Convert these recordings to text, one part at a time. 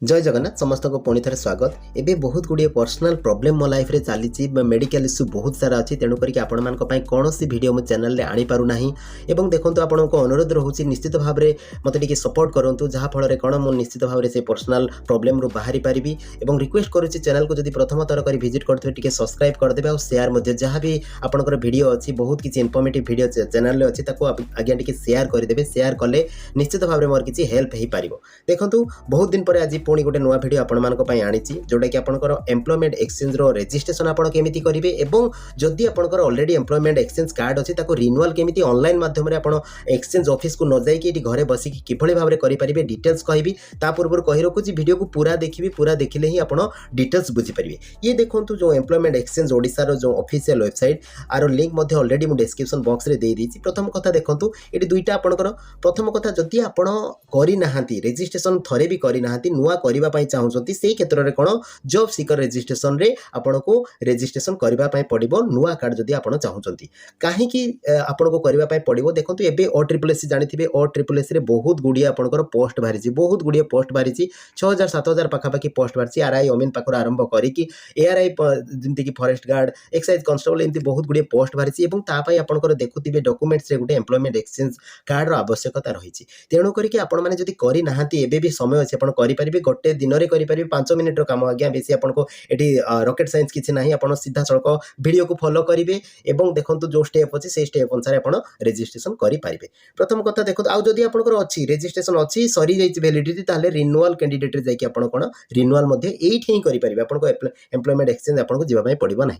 जय जगन्नाथ समस्त को पुणी थे स्वागत। एबे बहुत गुड़िए पर्सनल प्रॉब्लम मो लाइफ रे चली मेडिकल इश्यू बहुत सारा अच्छी तेणुक आपण मान कौन सी वीडियो मो चैनल रे आनी पारु नाही। एवं देखंतु आपण को अनुरोध रहउची निश्चित भाव में मते टिके सपोर्ट करंतु जहाँ फल कौन मो निश्चित भाव में से पर्सनल प्रॉब्लम रु बाहरी पारिबी। एवं रिक्वेस्ट करूची चैनल को जदि प्रथम थर कर विजिट करथे टिके सब्सक्राइब कर देबे और शेयर मध्ये जहाँ भी आपनकर वीडियो अच्छी बहुत किसी इनफॉर्मेटिव वीडियो चैनल रे अच्छी ताको आज्ञा टिके शेयर कर देबे। शेयर कले निश्चित भाव में मोर किसी हेल्प हे पारिबो। देखंतु बहुत दिन पर आज पुणी गोटे नुआ वीडियो आपण मानक पई आनीची जोटा कि आपनकर एम्प्लॉयमेंट एक्सचेंज रो रजिस्ट्रेशन आपण केमिति करिवे एवं जदि आपनकर ऑलरेडी एम्प्लॉयमेंट एक्सचेंज कार्ड अछि ताको रिन्यूअल केमिति ऑनलाइन माध्यम रे आपण एक्सचेंज ऑफिस को न जाई कि घरे बसी कि किभଳି भाबरे करि परिबे डिटेल्स कहबी। ता पूर्व कहि रखुची वीडियो को पूरा देखिबी, पूरा देखिले ही आपण डिटेल्स बुझी परिबे। ये देखंतु जो एम्प्लॉयमेंट एक्सचेंज ओडिसा रो जो ऑफिशियल वेबसाइट आरो लिंक मध्ये ऑलरेडी मु डिस्क्रिप्शन बॉक्स रे दे दीची। प्रथम कथा देखंतु एटी दुईटा आपनकर प्रथम कथा जदि आपण करि नाहांती रजिस्ट्रेशन थरे भी करि नाहांती नुआ करिबा पई चाहउछंती सेही क्षेत्र रे कोन जॉब सीकर रजिस्ट्रेशन रे आपण को रजिस्ट्रेशन करिबा पई पड़िबो। नुआ कार्ड जदि आपण चाहउछंती काहे कि आपण को करिबा पई पड़िबो। देखंतु एबे OSSC जानिथिबे OSSC रे बहुत गुडिया आपणकर पोस्ट बारिची, बहुत गुडिया पोस्ट बारिची 6000 7000 पाखा पाखी पोस्ट बारिची। आरआई अमीन पाखर आरंभ करी कि एआरआई जेंति कि फॉरेस्ट गार्ड एक्साइज कांस्टेबल एंति बहुत गुडिया पोस्ट बारिची एवं ता पई आपणकर देखुथिबे डॉक्यूमेंट्स रे गुटे एम्प्लॉयमेंट एक्सचेंज कार्ड रो आवश्यकता रहिची। तेणु करी कि आपण माने जदि करि नाहांती एबे भी समय अछि आपण करि परिबे। गोटे दिन रे करि परिबे 5 मिनिट रो काम आज्ञा बेसी आपण को एठी रॉकेट साइंस किछि नाही। आपण सीधा सड़क वीडियो को फॉलो करिवे एवं देखंतु जो स्टेप अछि से स्टेप अनुसार आपण रजिस्ट्रेशन करि परिबे। प्रथम कथा देखंतु आ जदि आपनकर अछि रजिस्ट्रेशन अछि सरी जाइछि वैलिडिटी ताले रिन्यूअल कैंडिडेट रे जाय कि आपण कोन रिन्यूअल मध्ये एठी ही करि परिबे। आपण को एम्प्लॉयमेंट एक्सचेंज आपण को जिबा पय पड़िबो नाही।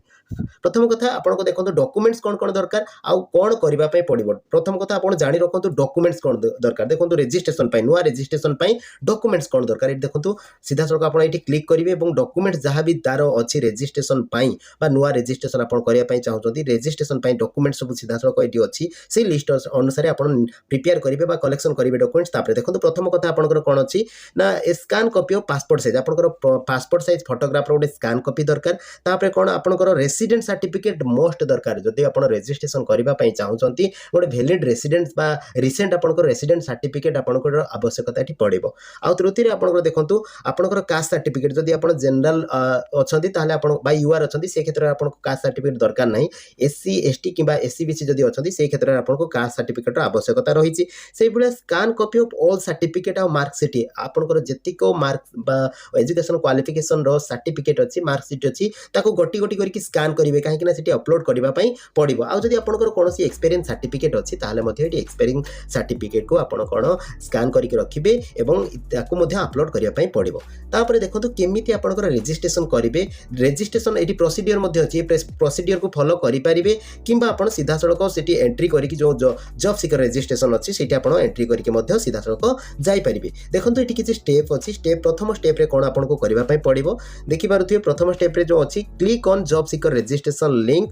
प्रथम कथा आपण को देखंतु डॉक्यूमेंट्स कोन कोन दरकार आ कोन करिबा पय पड़िबो। प्रथम कथा आपण जानि रखंतु डॉक्यूमेंट्स कोन दरकार। देखंतु रजिस्ट्रेशन पय नुआ रजिस्ट्रेशन पय डॉक्यूमेंट्स कोन दरकार एठी देखंतु सीधा सड़क आपण एठी क्लिक करिवे एवं डॉक्यूमेंट्स जहाँ भी तार अच्छी रजिस्ट्रेशन पाई बा नुआ रजिस्ट्रेशन आपण करिया पई चाहउछंती रजिस्ट्रेशन पई डॉक्यूमेंट्स सब सीधा सड़क एठी अछि से लिस्ट अनुसार आपण प्रिपेयर करिवे बा कलेक्शन करिवे डॉक्यूमेंट्स। तापर देखंतु प्रथम कथा आपनकर कोन अछि ना scan copy of passport size आपनकर पासपोर्ट साइज फोटोग्राफ रो स्कैन कॉपी दरकार। तापर कोन आपनकर रेसिडेंट सर्टिफिकेट मोस्ट दरकार। जदि आपण रजिस्ट्रेशन करिबा पई चाहउछंती गोटे वैलिड रेसिडेंट बा रिसेंट आपनकर रेसिडेंट सर्टिफिकेट आपनकर आवश्यकता एठी पड़िबो। आ तृतीय आपनकर देखंतु आपनकर कास्ट सर्टिफिकेट जदि आपण जनरल अछंती ताले आपण बा यूआर अछंती से क्षेत्र रे आपण को कास्ट सर्टिफिकेट दरकार नाही। एससी एसटी किबा एससीबीसी जदि अछंती से क्षेत्र रे आपण को कास्ट सर्टिफिकेट रो आवश्यकता रहिछि। सेहि बुले scan copy of all certificate आ मार्कशीट आपनकर जतिको मार्क बा एजुकेशन क्वालिफिकेशन रो सर्टिफिकेट अछि मार्कशीट अछि ताको गोटी गोटी करके स्कैन करिवे काहे कि ना सेठी अपलोड करिबा पई पड़िबो। आ जदि आपनकर कोनोसी एक्सपीरियंस सर्टिफिकेट अछि ताले मध्ये एठी एक्सपीरियंस सर्टिफिकेट को आपण कोन स्कैन करके रखिबे एवं ताको मध्ये अपलोड करिया पई पड़िबो। तापर देखंतु केमिति आपनकर रजिस्ट्रेशन करिवे। रजिस्ट्रेशन एठी प्रोसीजर मध्ये अछि प्रोसीजर को फॉलो करि परिबे किंबा आपण सीधा सड़क सेठी एंट्री करिकि जो जॉब सीकर रजिस्ट्रेशन अछि सेठी आपण एंट्री करिकि मध्ये सीधा सड़क जाई परिबे। देखंतु एठी किछि स्टेप अछि। स्टेप प्रथम स्टेप रे कोन आपण को करिबा पई पड़िबो देखि पारुथिबे। प्रथम स्टेप रे जो अछि click on job seeker registration link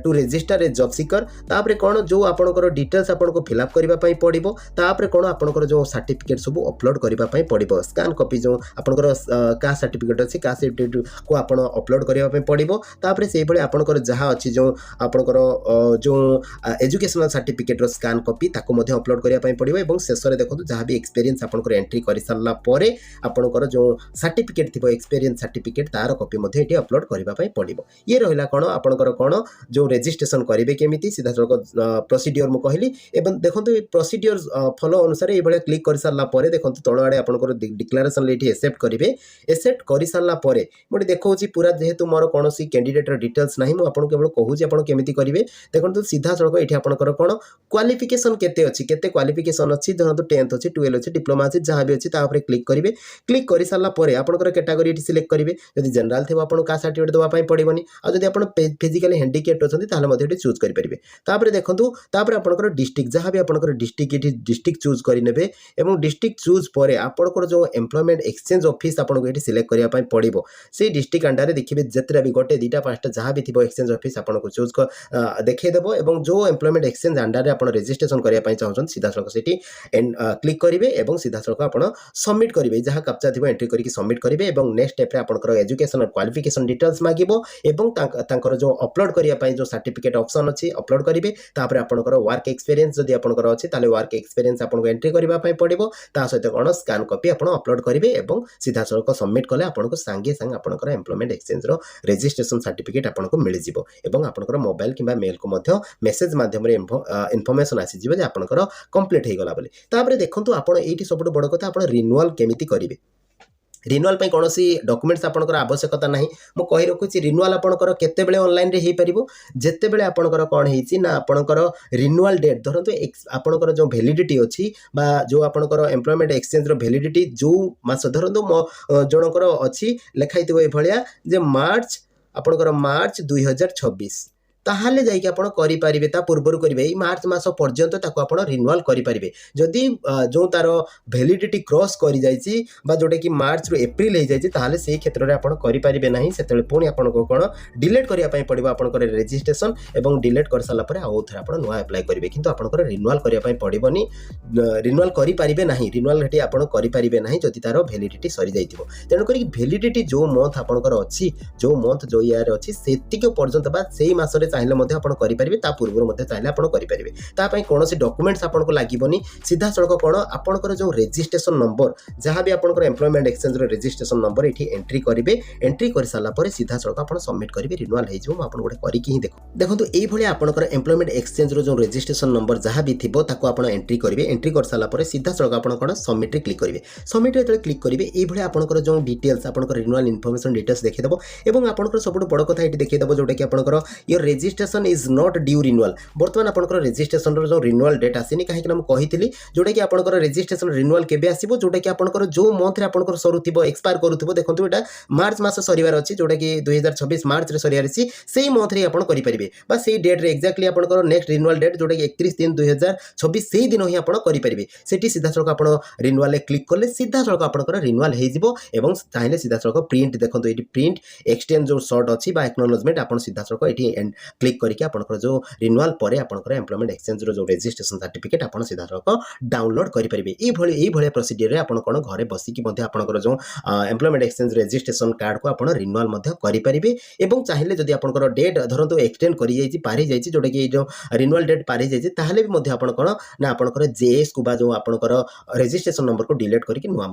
to register a job seeker. तापर कोन जो आपनकर डिटेल्स आपण को फिल अप करिबा पई पड़िबो। तापर कोन आपनकर जो सर्टिफिकेट सब अपलोड करिबा पई पड़िबो। स्कैन कॉपी जो आपनकर कास्ट सर्टिफिकेट अछि कास्ट सर्टिफिकेट को आपण अपलोड करिबा पई पड़िबो। तापर सेहि भली आपनकर जहाँ अछि जो आपनकर जो एजुकेशनल सर्टिफिकेट रो स्कैन कॉपी ताको मध्ये अपलोड करिबा पई पड़िबो। एवं शेष रे देखंतु जहाँ भी एक्सपीरियंस आपनकर एंट्री करि सारला परे आपनकर जो सर्टिफिकेट थिबो एक्सपीरियंस सर्टिफिकेट तार कॉपी मध्ये एठी अपलोड करिबा पई पड़िबो। ये रहिला कोन आपनकर कोन जो रजिस्ट्रेशन करिवे केमिति सीधा सड़क प्रोसीजर मु कहली। एवं देखंतु प्रोसीजर फॉलो अनुसार ए भली क्लिक करि सारला परे देखंतु तळ आडे आपनकर डिक्लेरेशन लेठी एक्सेप्ट करिवे। एक्सेप्ट करि सारला परे मोटे देखौची पूरा जेहेतु मोर कोनोसी कैंडिडेट रो डिटेल्स नाही मु आपन केवल कहूची आपन केमिति करिवे। देखंतु सीधा सड़क एठी आपनकर कोन क्वालिफिकेशन केते अछि केते क्वालिफिकेशन अछि धरंतु 10th अछि 12 अछि डिप्लोमा अछि जहाँ भी अछि ता ऊपर क्लिक करिवे। क्लिक करि सारला परे आपनकर कैटेगरी एठी सिलेक्ट करिवे। जदि जनरल थिबो आपन का सर्टिफिकेट दवा पई पड़िबोनी। आ जदि आपन फिजिकली हैंडिकैप्ड अछंती ताले मध्ये एठी चूज करि परिबे। तापर देखंतु तापर आपनकर डिस्ट्रिक्ट जहाँ भी आपनकर डिस्ट्रिक्ट एठी डिस्ट्रिक्ट चूज करि नेबे एवं डिस्ट्रिक्ट चूज परे आपनकर जो एम्प्लॉयमेंट एक्सचेंज ऑफिस आपन को एठी सिलेक्ट करिया पई पड़िबो। से डिस्ट्रिक्ट अंडर देखिबे जतरा भी गोटे दीटा पांचटा जहाँ भी थिबो एक्सचेंज ऑफिस आपन को चूज देखै देबो एवं जो एम्प्लॉयमेंट एक्सचेंज अंडर रे आपन रजिस्ट्रेशन करिया पई चाहछन सीधा सड़क सेठी क्लिक करिवे एवं सीधा सड़क आपन सबमिट करिवे। जहाँ कैप्चा थिबो एंट्री करके सबमिट करिवे एवं नेक्स्ट स्टेप रे आपनकर एजुकेशन और क्वालिफिकेशन डिटेल्स मागिबो एवं तांकर जो अपलोड करिया पई जो सर्टिफिकेट ऑप्शन अछि अपलोड करिवे। तापर आपनकर वर्क एक्सपीरियंस जदि आपनकर अछि ताले वर्क एक्सपीरियंस आपन को एंट्री करिवा पई पड़िबो। ता सहित कोन स्कैन कॉपी आपन अपलोड करेंगे और सीधा सड़क सबमिट कले आपको सांगे सांगे आपंकर एम्प्लॉयमेंट एक्सचेंज रजिस्ट्रेशन सर्टिफिकेट आपको मिल जाव आपंकर मोबाइल किंबा मेल को मेसेज माध्यम इनफॉरमेशन आसीज आपंकर कंप्लीट हो गला बोली देखो आप सब बड़ कथा आप रिन्यूअल केमिति करेंगे रिन्यूअल कौन डॉक्यूमेंट्स आपंकर आवश्यकता ना मुझे कही रखुच्छी रिन्यूअल आपंकर केतबेले ऑनलाइन रे हो पार जितेबले आपंकर कौन होना आपंकर रिन्यूअल डेट धरतु आपंकर जो वैलिडिटी अच्छी जो आपंकर एम्प्लॉयमेंट एक्सचेंज वैलिडिटी जो मास धरतु मो जनकर अच्छी लिखाई भाया जे मार्च आपंकर मार्च 2026 ताहले जाइए आप करेंगे पूर्वर करेंगे मार्च मास पर्यंत आप रिन्यूअल करेंगे जदि जो तार वैलिडिटी क्रॉस कर जोटा कि मार्च रु एप्रिल हो जाए से क्षेत्र में आप करेंगे ना से पुणी आपको कौन डिलीट करने पड़ो आपंकर रजिस्ट्रेशन और डिलीट कर सारापर आउ थे आप नुआ अप्लाई करेंगे कि आपंकर रिन्यूअल करने पड़ोनी रिन्यूअल करेंगे ना रिन्यूअल ये आप करेंगे ना जदि तार वैलिडिटी सरी जाइए तेणुक वैलिडिटी जो मंथ आपंकर अच्छी जो मंथ जो ईयर अच्छी से पर्यंत से मसरे चाहिए करेंगे पूर्व चाहिए आप करेंगे कौन डॉक्यूमेंट्स आपको लगे सीधा सड़क कौन आपंकर जो रजिस्ट्रेशन नंबर जहाँ भी आपंकर एम्प्लॉयमेंट एक्सचेंज रजिस्ट्रेशन नंबर ये एंट्री करेंगे एंट्री कर सारापर सीधा सड़क आप सबमिट करेंगे रिन्यूअल हो गोटे करके देखो ये आपंकर एम्प्लॉयमेंट एक्सचेंज जो रजिस्ट्रेशन नंबर जहाँ भी थी आप एंट्री करेंगे एंट्री कर सारापर सीधा सड़क आप कौन सबमिट क्लिक करेंगे सबमिट जो क्लिक करेंगे ये आपंकर जो डिटेल्स आपंकर रिन्यूअल इनफॉरमेशन डिटेल्स देखीदेव और आपंकर सब बड़ कथा ये देखीदेव जोटा कि आपंकर your registration is not due renewal बर्तमान आपंकर रजिस्ट्रेशन जो रिन्यूअल डेट आसनी कहीं मुझे जोटा कि आपंकर रजिस्ट्रेशन रिन्यूअल केबे आसीबो जोटा कि आपंकर जो मंथ रे आपंकर सरुथिबो एक्सपायर करुथिबो देखंतु एटा मार्च मास सरीवार अछि जोटा कि 2026 मार्च रे सरीवार अछि सेही मंथ रे आपण करि परिबे बा सेही डेट रे एक्जेक्टली आपंकर नेक्स्ट रिन्यूअल डेट जोटा कि 31/3/2026 सेही दिन ही आपण करि परिबे सेठी सीधा सड़क आपण रिन्यूअल रे क्लिक कले सीधा सड़क आपंकर रिन्यूअल हे जिवो एवं चाहिले सीधा सड़क प्रिंट देखंतु एटी प्रिंट एक्सचेंज जो शॉर्ट अछि बा एक्नॉलेजमेंट आपण सीधा सड़क एटी क्लिक करके आपंकर जो रिन्यूअल पर आपंकर एम्प्लॉयमेंट एक्सचेंज जो रजिस्ट्रेशन सर्टिफिकेट आप सीधा सड़क डाउनलोड करेंगे ये प्रोसीजर में आपड़ कौन घरे बसिकी आपंकर जो एम्प्लॉयमेंट एक्सचेंज रजिस्ट्रेशन कार्ड को आप रिन्यूअल करेंगे और चाहिए जब आपंकर डेट धरतु एक्सटेंड कर पारि जाइए जोटा कि जो रिन्यूअल डेट पारि जाइए ताहले भी मध्य आपण कौन ना आपंकर जेएस को जो आपंकर रजिस्ट्रेशन नंबर को डिलीट करके नुआ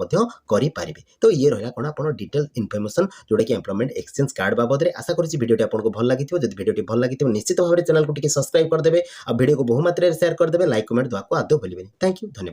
करेंगे तो ये रहा कौन आप डिटेल इनफॉरमेशन जोटा कि एम्प्लॉयमेंट एक्सचेंज कार्ड बाबद में आशा करुँच वीडियो आपको भल लगी जब वीडियो भल लगी निश्चित भाव में चैनल को सब्सक्राइब करदे और वीडियो को बहु मात्रा शेयर करदे लाइक कमेंट देवा आदौ भूलें थैंक यू धन्यवाद।